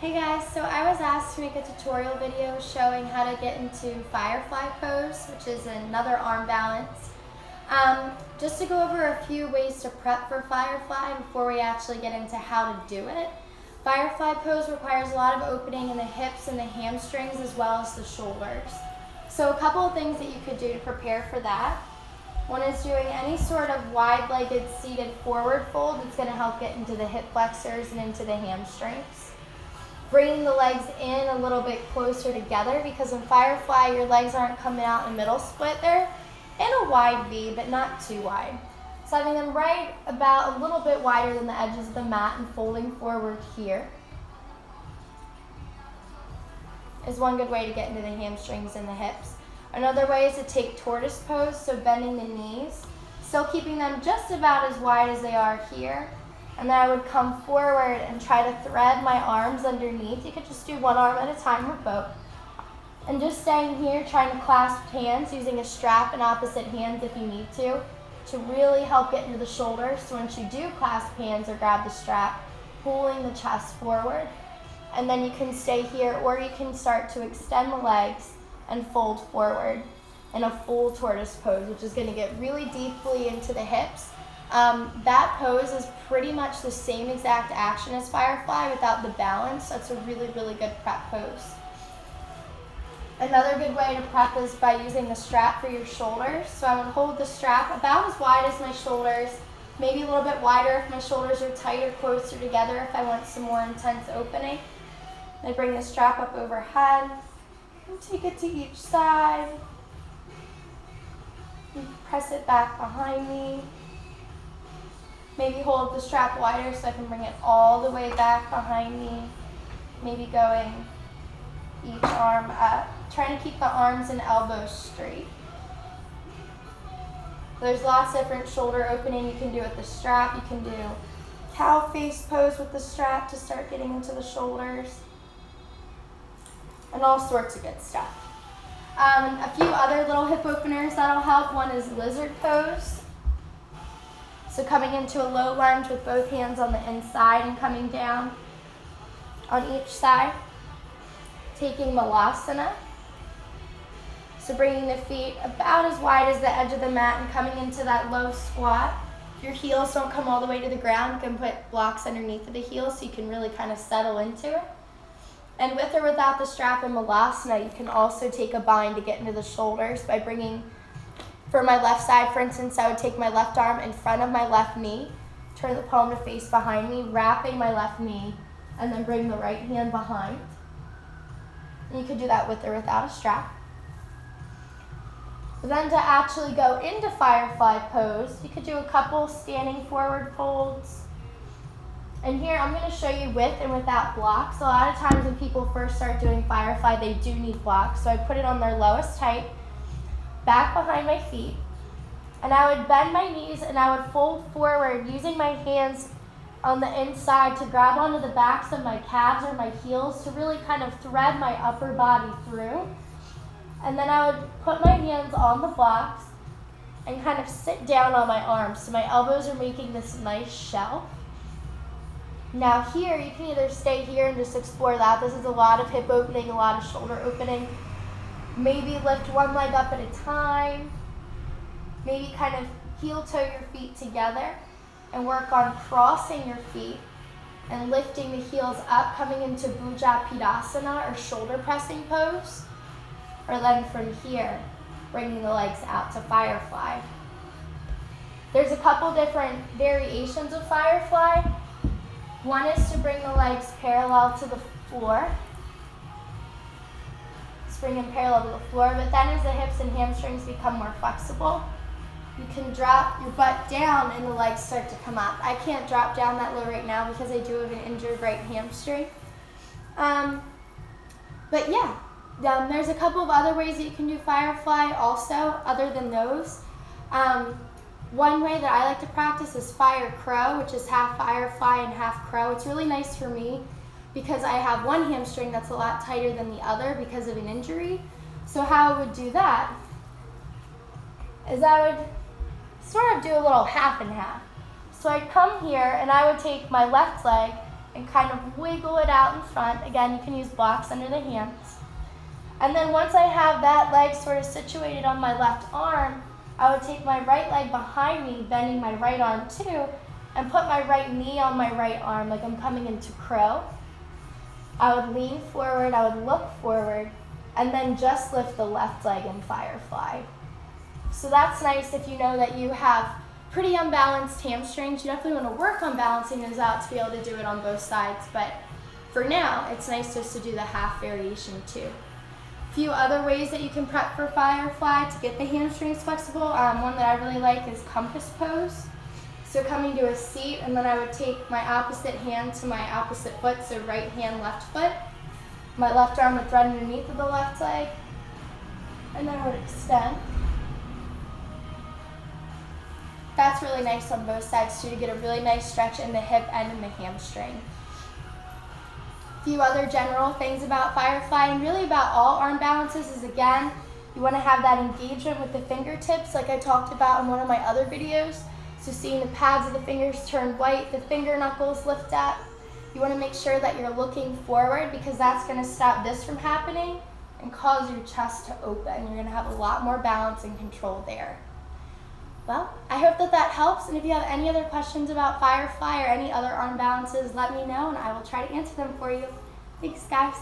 Hey guys, so I was asked to make a tutorial video showing how to get into Firefly pose, which is another arm balance. Just to go over a few ways to prep for Firefly before we actually get into how to do it. Firefly pose requires a lot of opening in the hips and the hamstrings as well as the shoulders. So a couple of things that you could do to prepare for that. One is doing any sort of wide-legged seated forward fold that's going to help get into the hip flexors and into the hamstrings. Bringing the legs in a little bit closer together, because in Firefly your legs aren't coming out in a middle split. They're in a wide V, but not too wide. So having them right about a little bit wider than the edges of the mat and folding forward here is one good way to get into the hamstrings and the hips. Another way is to take tortoise pose, so bending the knees, still keeping them just about as wide as they are here. And then I would come forward and try to thread my arms underneath. You could just do one arm at a time or both. And just staying here, trying to clasp hands, using a strap in opposite hands if you need to really help get into the shoulders. So once you do clasp hands or grab the strap, pulling the chest forward. And then you can stay here, or you can start to extend the legs and fold forward in a full tortoise pose, which is going to get really deeply into the hips. That pose is pretty much the same exact action as Firefly without the balance. That's a really, really good prep pose. Another good way to prep is by using the strap for your shoulders. So I would hold the strap about as wide as my shoulders, maybe a little bit wider if my shoulders are tighter, closer together if I want some more intense opening. I bring the strap up overhead and take it to each side. And press it back behind me. Maybe hold the strap wider so I can bring it all the way back behind me. Maybe going each arm up. Trying to keep the arms and elbows straight. There's lots of different shoulder opening you can do with the strap. You can do cow face pose with the strap to start getting into the shoulders. And all sorts of good stuff. A few other little hip openers that'll help. One is lizard pose. So coming into a low lunge with both hands on the inside and coming down on each side. Taking Malasana. So bringing the feet about as wide as the edge of the mat and coming into that low squat. If your heels don't come all the way to the ground, you can put blocks underneath of the heels so you can really kind of settle into it. And with or without the strap in Malasana, you can also take a bind to get into the shoulders by bringing, for my left side, for instance, I would take my left arm in front of my left knee, turn the palm to face behind me, wrapping my left knee, and then bring the right hand behind. And you could do that with or without a strap. But then to actually go into Firefly pose, you could do a couple standing forward folds. And here I'm going to show you with and without blocks. A lot of times when people first start doing Firefly, they do need blocks. So I put it on their lowest height, back behind my feet, and I would bend my knees and I would fold forward using my hands on the inside to grab onto the backs of my calves or my heels to really kind of thread my upper body through. And then I would put my hands on the blocks and kind of sit down on my arms. So my elbows are making this nice shelf. Now here, you can either stay here and just explore that. This is a lot of hip opening, a lot of shoulder opening. Maybe lift one leg up at a time. Maybe kind of heel-toe your feet together and work on crossing your feet and lifting the heels up, coming into Titibasana or shoulder pressing pose. Or then from here, bringing the legs out to Firefly. There's a couple different variations of Firefly. One is to bring the legs parallel to the floor. Bring them parallel to the floor, but then as the hips and hamstrings become more flexible, you can drop your butt down and the legs start to come up. I can't drop down that low right now because I do have an injured right hamstring. But yeah, there's a couple of other ways that you can do Firefly also, other than those. One way that I like to practice is Fire Crow, which is half Firefly and half Crow. It's really nice for me because I have one hamstring that's a lot tighter than the other because of an injury. So how I would do that is I would sort of do a little half and half. So I'd come here and I would take my left leg and kind of wiggle it out in front. Again, you can use blocks under the hands. And then once I have that leg sort of situated on my left arm, I would take my right leg behind me, bending my right arm too, and put my right knee on my right arm like I'm coming into crow. I would lean forward, I would look forward, and then just lift the left leg in Firefly. So that's nice if you know that you have pretty unbalanced hamstrings. You definitely want to work on balancing those out to be able to do it on both sides, but for now, it's nice just to do the half variation too. A few other ways that you can prep for Firefly to get the hamstrings flexible. One that I really like is compass pose. So coming to a seat, and then I would take my opposite hand to my opposite foot, so right hand, left foot. My left arm would thread underneath of the left leg, and then I would extend. That's really nice on both sides too, to get a really nice stretch in the hip and in the hamstring. A few other general things about Firefly and really about all arm balances is, again, you want to have that engagement with the fingertips like I talked about in one of my other videos. So seeing the pads of the fingers turn white, the finger knuckles lift up. You want to make sure that you're looking forward because that's going to stop this from happening and cause your chest to open. You're going to have a lot more balance and control there. Well, I hope that that helps, and if you have any other questions about Firefly or any other arm balances, let me know and I will try to answer them for you. Thanks, guys.